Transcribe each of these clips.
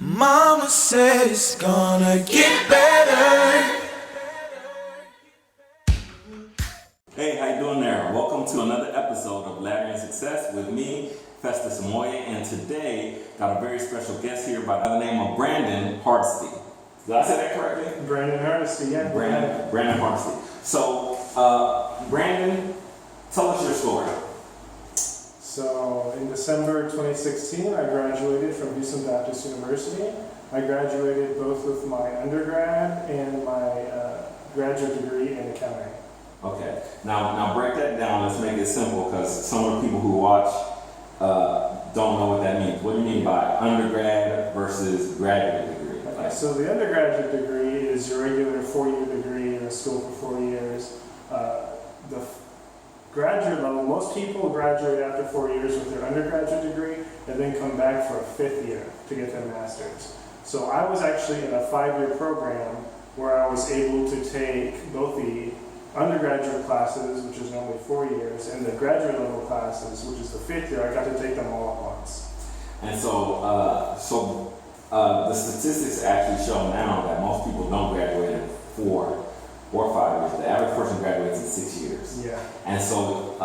Mama said it's gonna get better. Hey, how you doing there? Welcome to another episode of Laddering Success with me, Festus Moye, and today got a very special guest here by the name of Brandon Hardesty. Did I say that correctly? Brandon Hardesty, yeah. Brandon Hardesty. So, Brandon, tell us your story. So, in December 2016, I graduated from Houston Baptist University. I graduated both with my undergrad and my graduate degree in accounting. Okay, now break that down. Let's make it simple because some of the people who watch don't know what that means. What do you mean by undergrad versus graduate degree? Okay, so the undergraduate degree is your regular 4-year degree. You're in school for 4 years. The graduate level, most people graduate after 4 years with their undergraduate degree and then come back for a 5th year to get their master's. So I was actually in a 5-year program where I was able to take both the undergraduate classes, which is normally 4 years, and the graduate level classes, which is the 5th year. I got to take them all at once. And so the statistics actually show now that most people don't graduate in 4 or 5 years. The average person graduates in 6 years. Yeah. And so,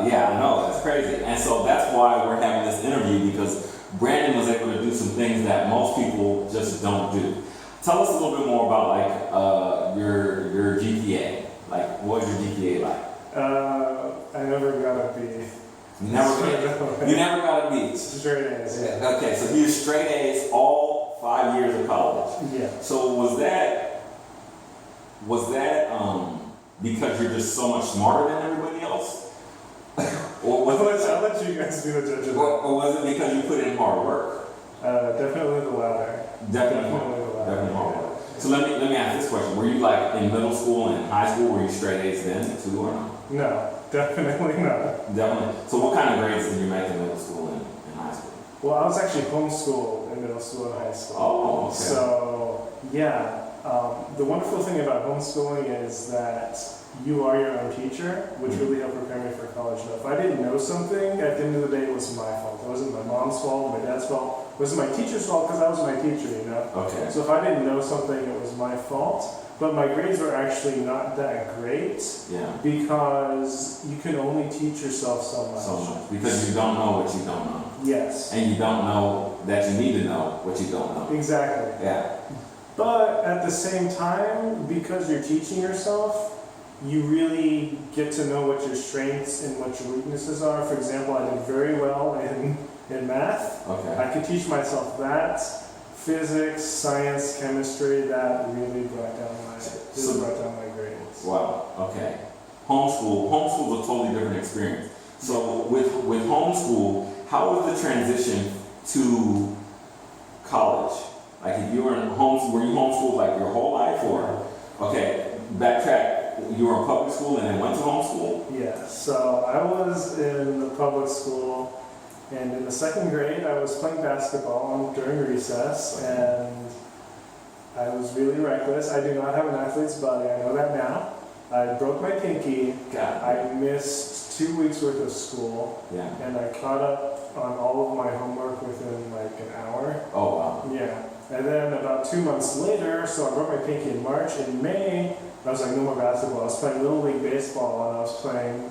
yeah, I know, that's crazy. And so that's why we're having this interview, because Brandon was able to do some things that most people just don't do. Tell us a little bit more about your GPA. Like, what was your GPA like? I never got a B. You never got a B? Straight A's, yeah. Okay, so you straight A's all 5 years of college. Yeah. So was that because you're just so much smarter than everybody else? Or was I'll let you guys be the judge of that. or was it because you put in hard work? Definitely the latter. Definitely hard work. So let me ask this question. Were you like in middle school and high school, were you straight A's then too or no? No, definitely not. Definitely. So what kind of grades did you make in middle school and high school? Well, I was actually homeschooled in middle school and high school. Oh, okay. So, yeah. The wonderful thing about homeschooling is that you are your own teacher, which really helped prepare me for college. Now, if I didn't know something, at the end of the day, it was my fault. It wasn't my mom's fault, my dad's fault. It wasn't my teacher's fault because I was my teacher, you know? Okay. So if I didn't know something, it was my fault. But my grades were actually not that great. Yeah. Because you can only teach yourself so much. So much. Because you don't know what you don't know. Yes. And you don't know that you need to know what you don't know. Exactly. Yeah. But at the same time, because you're teaching yourself, you really get to know what your strengths and what your weaknesses are. For example, I did very well in math. Okay. I could teach myself that. Physics, science, chemistry, that really brought down my grades. Wow. Okay. Homeschool's a totally different experience. So with homeschool, how was the transition to college? Like if you were in were you homeschooled like your whole life or? Okay, backtrack. You were in public school and then went to homeschool? Yeah. So I was in the public school. And in the 2nd grade, I was playing basketball during recess, and I was really reckless. I do not have an athlete's body, I know that now. I broke my pinky. I missed 2 weeks worth of school, and I caught up on all of my homework within like an hour. Oh, wow. Yeah. And then about 2 months later, so I broke my pinky in March. In May, I was like, no more basketball. I was playing Little League Baseball, and I was playing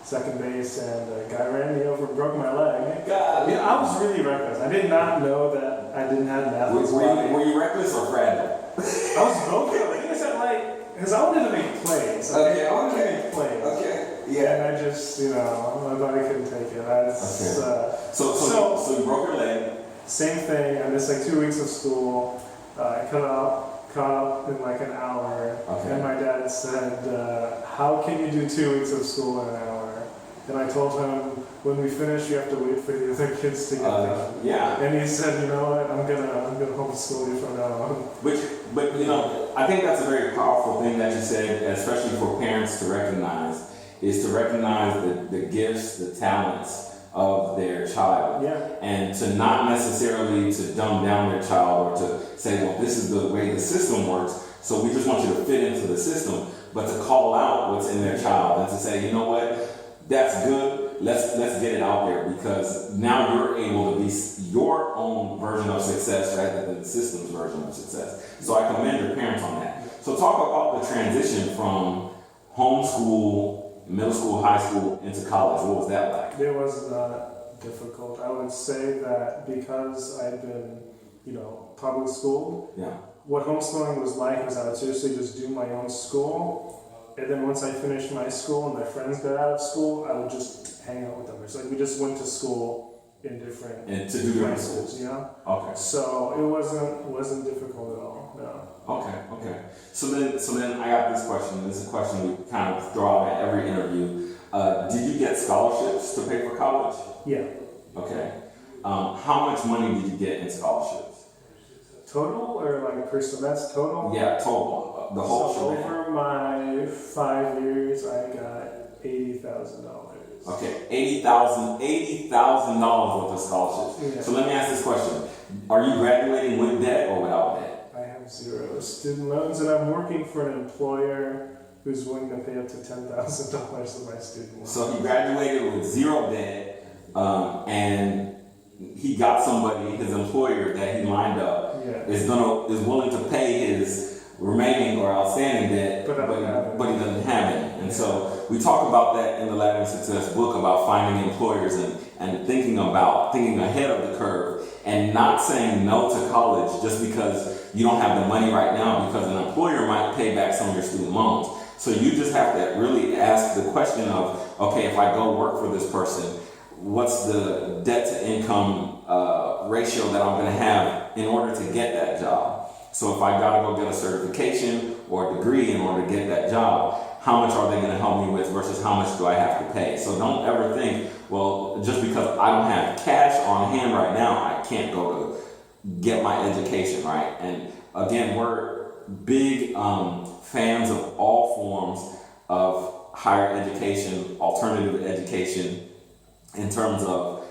second base, and a guy ran me over and broke my leg. God. Yeah, I was really reckless. I did not know that I didn't have an athlete's body. Were you reckless or fragile? I was both. I think I said because I wanted to make plays. I wanted to make plays. Okay. Yeah. And I just, my body couldn't take it. So you broke your leg. Same thing. I missed like 2 weeks of school. I caught up in like an hour. Okay. And my dad said, how can you do 2 weeks of school in an hour? And I told him, when we finish, you have to wait for the other kids to get done. Yeah. And he said, you know what, I'm gonna homeschool you from now on. But I think that's a very powerful thing that you said, especially for parents to recognize, is to recognize the gifts, the talents of their child. Yeah. And to not necessarily to dumb down their child or to say, well, this is the way the system works, so we just want you to fit into the system, but to call out what's in their child and to say, you know what, that's good, let's get it out there, because now you're able to be your own version of success rather than the system's version of success. So I commend your parents on that. So talk about the transition from homeschool, middle school, high school into college. What was that like? It was not difficult. I would say that because I'd been, public school, Yeah. what homeschooling was like was I would seriously just do my own school. And then once I finished my school and my friends got out of school, I would just hang out with them. It's like we just went to school in different And to do different places, schools. Okay. So it wasn't difficult at all. No. Okay. So then I got this question. This is a question we kind of throw out at every interview. Did you get scholarships to pay for college? Yeah. Okay. How much money did you get in scholarships? Total or like per semester? Total? Yeah, total. The whole So shebang. over my 5 years, I got $80,000. Okay, $80,000 worth of scholarships. Yeah. So let me ask this question: are you graduating with debt or without debt? I have 0 student loans, and I'm working for an employer who's willing to pay up to $10,000 of my student loans. So he graduated with 0 debt, and he got somebody, his employer that he lined up, is willing to pay his remaining or outstanding debt, but he doesn't have it. And so we talk about that in the Ladder to Success book, about finding employers and thinking ahead of the curve, and not saying no to college just because you don't have the money right now, because an employer might pay back some of your student loans. So you just have to really ask the question of, okay, if I go work for this person, what's the debt to income ratio that I'm going to have in order to get that job? So if I got to go get a certification or a degree in order to get that job, how much are they going to help me with versus how much do I have to pay? So don't ever think, well, just because I don't have cash on hand right now, I can't go to get my education, right? And again, we're big fans of all forms of higher education, alternative education, in terms of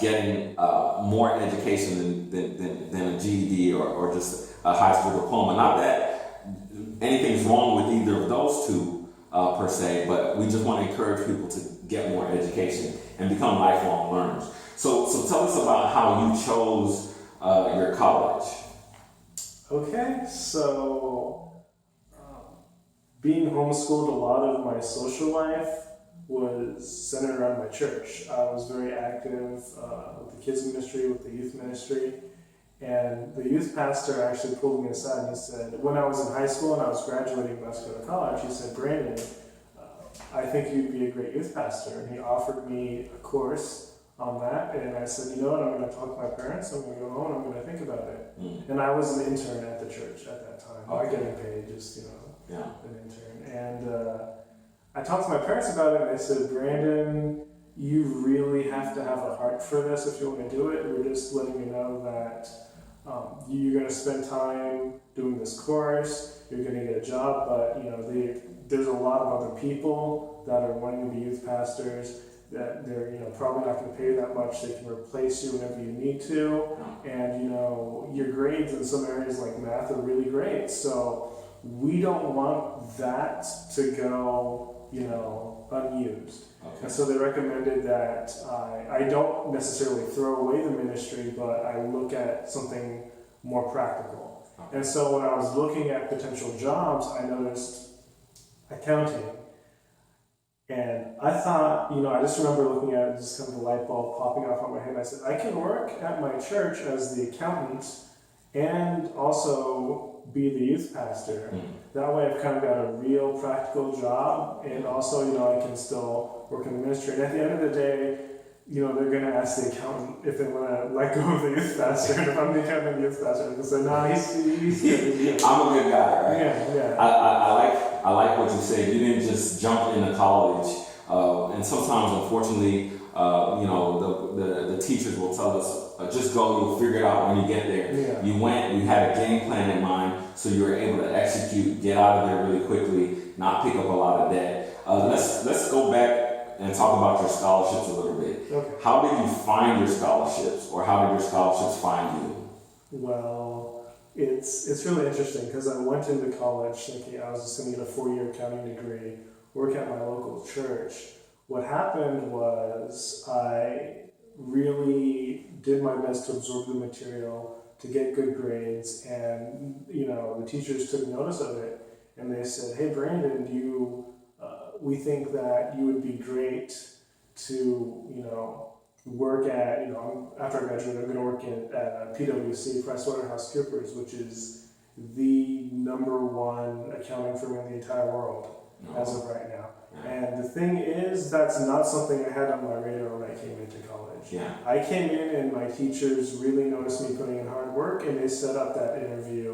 getting more education than a GED or just a high school diploma. Not that anything's wrong with either of those two per se, but we just want to encourage people to get more education and become lifelong learners. So tell us about how you chose your college. Okay, so being homeschooled, a lot of my social life was centered around my church. I was very active with the kids ministry, with the youth ministry, and the youth pastor actually pulled me aside and he said, when I was in high school and I was graduating about to go to college, he said, Brandon, I think you'd be a great youth pastor. And he offered me a course on that, and I said, you know what, I'm going to talk to my parents, I'm going to go home, I'm going to think about it. And I was an intern at the church at that time, not getting paid, just, an intern. And I talked to my parents about it, and they said, Brandon, you really have to have a heart for this if you want to do it. We're just letting you know that you're going to spend time doing this course, you're going to get a job, but there's a lot of other people that are wanting to be youth pastors, that they're probably not going to pay you that much. They can replace you whenever you need to, and your grades in some areas like math are really great. So we don't want that to go unused. Okay. And so they recommended that I don't necessarily throw away the ministry, but I look at something more practical. Okay. And so when I was looking at potential jobs, I noticed accounting. And I thought, I just remember looking at it, just kind of a light bulb popping off on my head. I said, I can work at my church as the accountant and also be the youth pastor. That way I've kind of got a real practical job, and also, I can still work in the ministry. And at the end of the day, they're going to ask the accountant if they want to let go of the youth pastor. And if I'm the accountant and the youth pastor, they'll say, no, he's good. I'm a good guy, right? Yeah. I like what you said. You didn't just jump into college, and sometimes, unfortunately, the teachers will tell us, just go, you'll figure it out when you get there. Yeah. You went, you had a game plan in mind, so you were able to execute, get out of there really quickly, not pick up a lot of debt. Let's go back and talk about your scholarships a little bit. Okay. How did you find your scholarships, or how did your scholarships find you? Well, it's really interesting because I went into college thinking I was just going to get a 4-year accounting degree, work at my local church. what happened was I really did my best to absorb the material, to get good grades, and the teachers took notice of it, and they said, "Hey, Brandon, we think that you would be great to work at after I graduate, I'm going to work at PwC, PricewaterhouseCoopers, which is the #1 accounting firm in the entire world as of right now." And the thing is, that's not something I had on my radar when I came into college. Yeah. I came in and my teachers really noticed me putting in hard work, and they set up that interview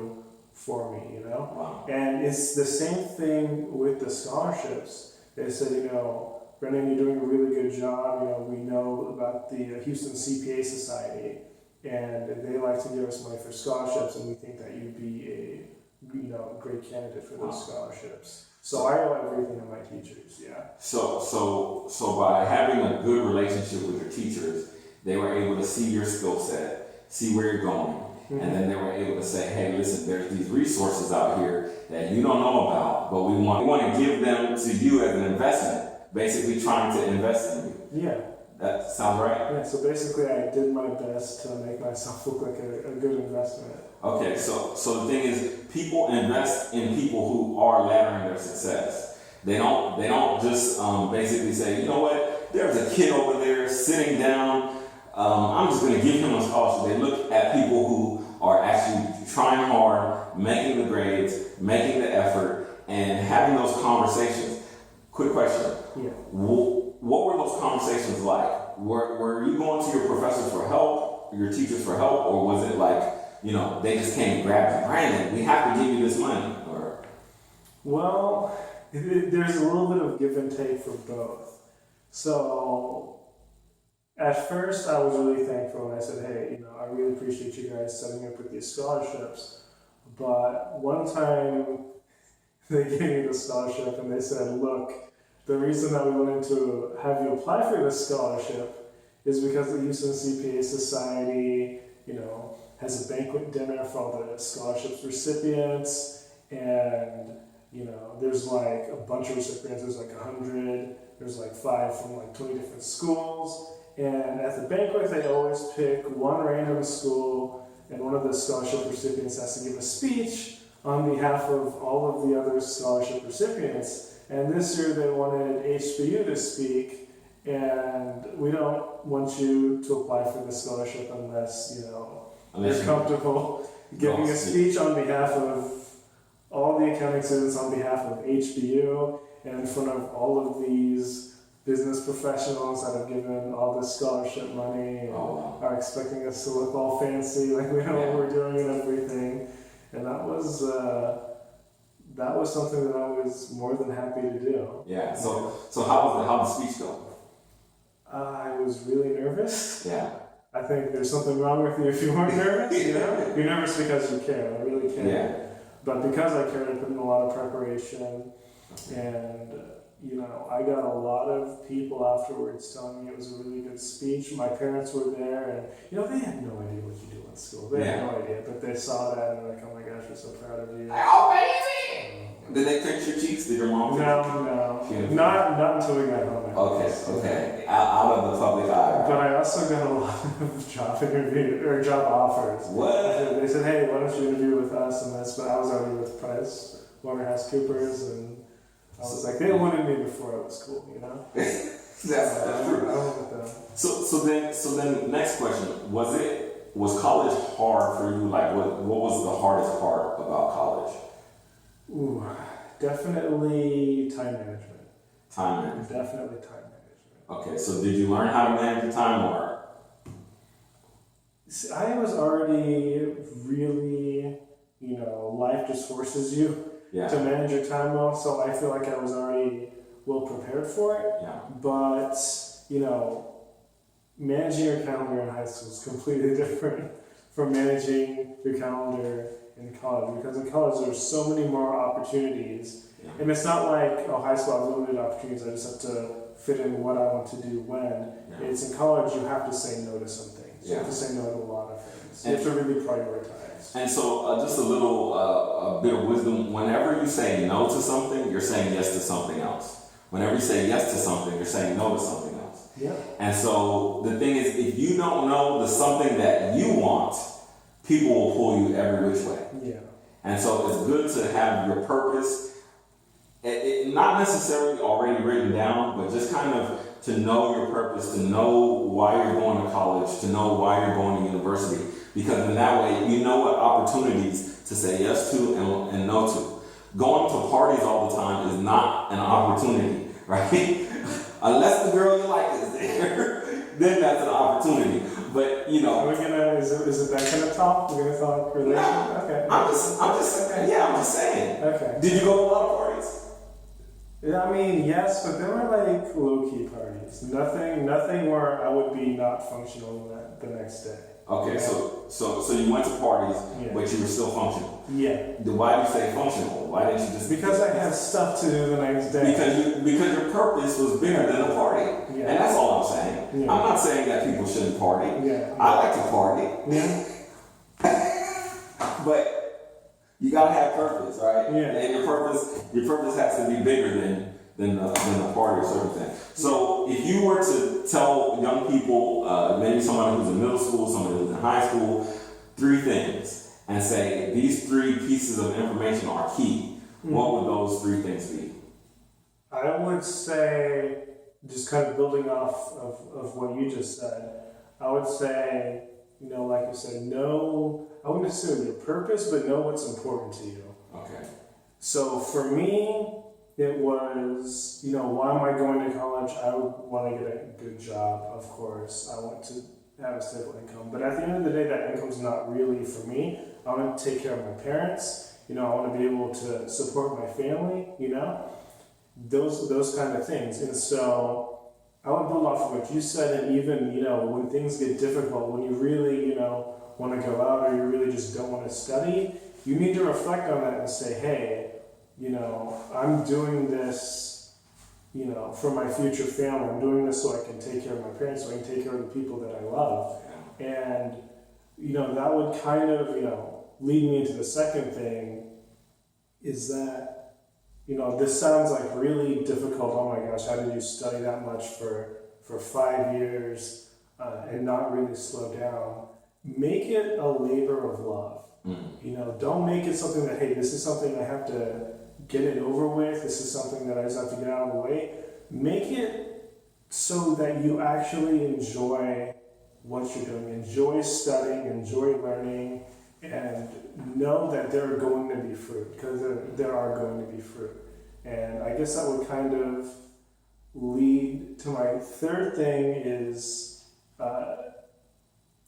for me, Wow. And it's the same thing with the scholarships. They said, "Brendan, you're doing a really good job. We know about the Houston CPA Society, and they like to give us money for scholarships, and we think that you'd be a great candidate for those scholarships." So I owe everything to my teachers, yeah. So by having a good relationship with your teachers, they were able to see your skill set, see where you're going, and then they were able to say, "Hey, listen, there's these resources out here that you don't know about, but we want to give them to you as an investment," basically trying to invest in you. Yeah. That sounds right? Yeah, so basically I did my best to make myself look like a good investment. Okay, so the thing is, people invest in people who are laddering their success. They don't just basically say, "You know what, there's a kid over there sitting down, I'm just going to give him a scholarship." They look at people who are actually trying hard, making the grades, making the effort, and having those conversations. Quick question. Yeah. What were those conversations like? Were you going to your professors for help, your teachers for help, or was it like, they just came and grabbed you, "Brandon, we have to give you this money"? Or Well, there's a little bit of give and take for both. So at first I was really thankful, and I said, "Hey, I really appreciate you guys setting up with these scholarships." But one time they gave me the scholarship and they said, "Look, the reason that we wanted to have you apply for this scholarship is because the Houston CPA Society, has a banquet dinner for all the scholarships recipients, and there's like a bunch of recipients. There's like 100. There's like 5 from like 20 different schools, and at the banquet they always pick one random school, and one of the scholarship recipients has to give a speech on behalf of all of the other scholarship recipients." And this year they wanted HBU to speak, and we don't want you to apply for the scholarship unless you're comfortable giving a speech on behalf of all the accounting students, on behalf of HBU, and in front of all of these business professionals that have given all this scholarship money and are expecting us to look all fancy, like we know what we're doing and everything. And that was something that I was more than happy to do. Yeah. So how did the speech go? I was really nervous. Yeah. I think there's something wrong with you if you weren't nervous. You're nervous because you care. I really care. Yeah. But because I cared, I put in a lot of preparation, and I got a lot of people afterwards telling me it was a really good speech. My parents were there, and they had no idea what you do in school. They had no idea, but they saw that and they're like, "Oh my gosh, we're so proud of you." Amazing! Did they pinch your cheeks? Did your mom? No, not until we got home. Okay. Out of the public eye. But I also got a lot of job offers. What? They said, "Hey, why don't you interview with us and this?" But I was already with PricewaterhouseCoopers, and I was like, they wanted me before I was cool, That's true. I went with them. So then next question, was college hard for you? Like what was the hardest part about college? Ooh, definitely time management. Time management. Definitely time management. Okay, so did you learn how to manage your time, or? See, I was already really, life just forces you to manage your time well, so I feel like I was already well prepared for it. Yeah. But, managing your calendar in high school is completely different from managing your calendar in college, because in college there's so many more opportunities, and it's not like high school has limited opportunities. I just have to fit in what I want to do when. It's in college you have to say no to some things. You have to say no to a lot of things. You have to really prioritize. And so just a little a bit of wisdom: whenever you say no to something, you're saying yes to something else. Whenever you say yes to something, you're saying no to something else. Yeah. And so the thing is, if you don't know the something that you want, people will pull you every which way. Yeah. And so it's good to have your purpose, not necessarily already written down, but just kind of to know your purpose, to know why you're going to college, to know why you're going to university. Because in that way, you know what opportunities to say yes to and no to. Going to parties all the time is not an opportunity, right? Unless the girl you like is there, then that's an opportunity. But you know, Are we gonna? Is it that kind of talk? We're gonna talk relationship. No, Okay. I'm just saying. Okay. Did you go to a lot of parties? Yeah, I mean, yes, but they were like low-key parties. Nothing where I would be not functional the next day. Okay, Yeah. so you went to parties, Yeah. but you were still functional. Yeah. Then why do you say functional? Why didn't you just? Because I had stuff to do the next day. Because your purpose was bigger than a party, Yeah. and that's all I'm saying. Yeah. I'm not saying that people shouldn't party. Yeah. I like to party, Yeah. but you gotta have purpose, right? Yeah. And your purpose has to be bigger than a party or certain thing. So if you were to tell young people, maybe someone who's in middle school, someone who's in high school, 3 things, and say these 3 pieces of information are key, what would those 3 things be? I would say, just kind of building off of what you just said, I would say, like you said, know, I wouldn't necessarily your purpose, but know what's important to you. Okay. So for me, it was, why am I going to college? I would want to get a good job, of course. I want to have a stable income. But at the end of the day, that income's not really for me. I want to take care of my parents. I want to be able to support my family, those kind of things. And so I would build off of what you said, and even, when things get difficult, when you really, want to go out or you really just don't want to study, you need to reflect on that and say, hey, I'm doing this, for my future family. I'm doing this so I can take care of my parents, so I can take care of the people that I love. And, that would kind of, lead me into the second thing is that, this sounds like really difficult. Oh my gosh, how did you study that much for 5 years and not really slow down? Make it a labor of love. Don't make it something that, hey, this is something I have to get it over with. This is something that I just have to get out of the way. Make it so that you actually enjoy what you're doing. Enjoy studying, enjoy learning, and know that there are going to be fruit, because there are going to be fruit. And I guess that would kind of lead to my third thing is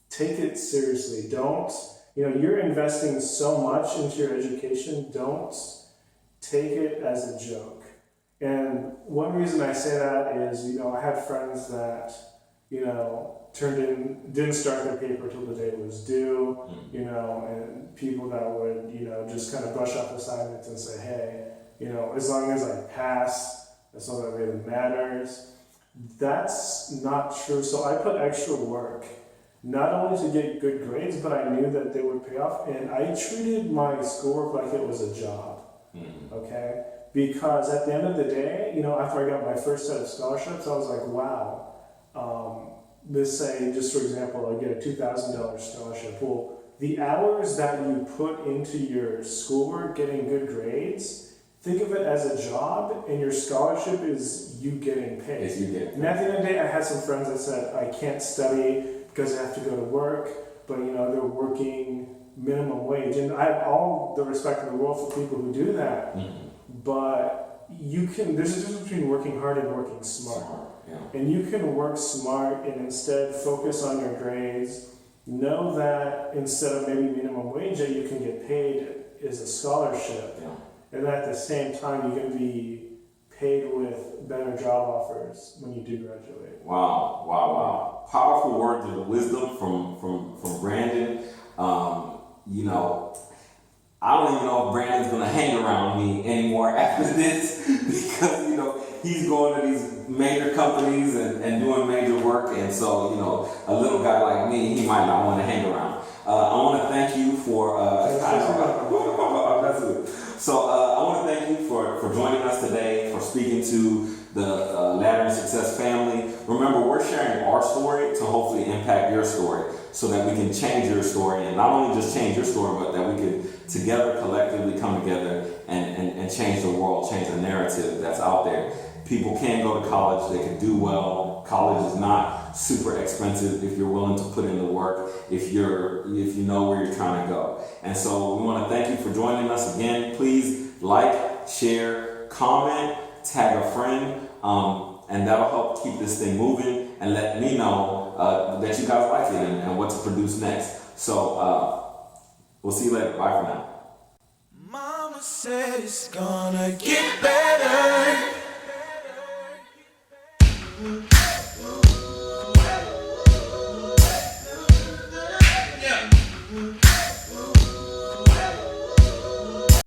take it seriously. Don't, you're investing so much into your education. Don't take it as a joke. And one reason I say that is, I had friends that, didn't start their paper till the day it was due, and people that would, just kind of brush off assignments and say, hey, as long as I pass, that's all that really matters. That's not true. So I put extra work, not only to get good grades, but I knew that they would pay off. And I treated my schoolwork like it was a job. Okay? Because at the end of the day, after I got my first set of scholarships, I was like, wow. Let's say, just for example, I get a $2,000 scholarship. Well, the hours that you put into your schoolwork, getting good grades, think of it as a job, and your scholarship is you getting paid. Yes, you get. And at the end of the day, I had some friends that said, I can't study because I have to go to work, but they're working minimum wage. And I have all the respect in the world for people who do that. But there's a difference between working hard and working smart. Yeah. And you can work smart and instead focus on your grades. Know that instead of maybe minimum wage that you can get paid is a scholarship. Yeah. And at the same time, you can be paid with better job offers when you do graduate. Wow. Powerful words of wisdom from Brandon. I don't even know if Brandon's gonna hang around me anymore after this because he's going to these major companies and doing major work, and so a little guy like me, he might not want to hang around. I want to thank you for So I want to thank you for joining us today, for speaking to the Laddering Success family. Remember, we're sharing our story to hopefully impact your story so that we can change your story, and not only just change your story, but that we could together collectively come together and change the world, change the narrative that's out there. People can go to college, they can do well. College is not super expensive if you're willing to put in the work, if you know where you're trying to go. And so we want to thank you for joining us again. Please like, share, comment, tag a friend, and that'll help keep this thing moving and let me know that you guys like it and what to produce next. So we'll see you later. Bye for now. Mama said it's gonna get better.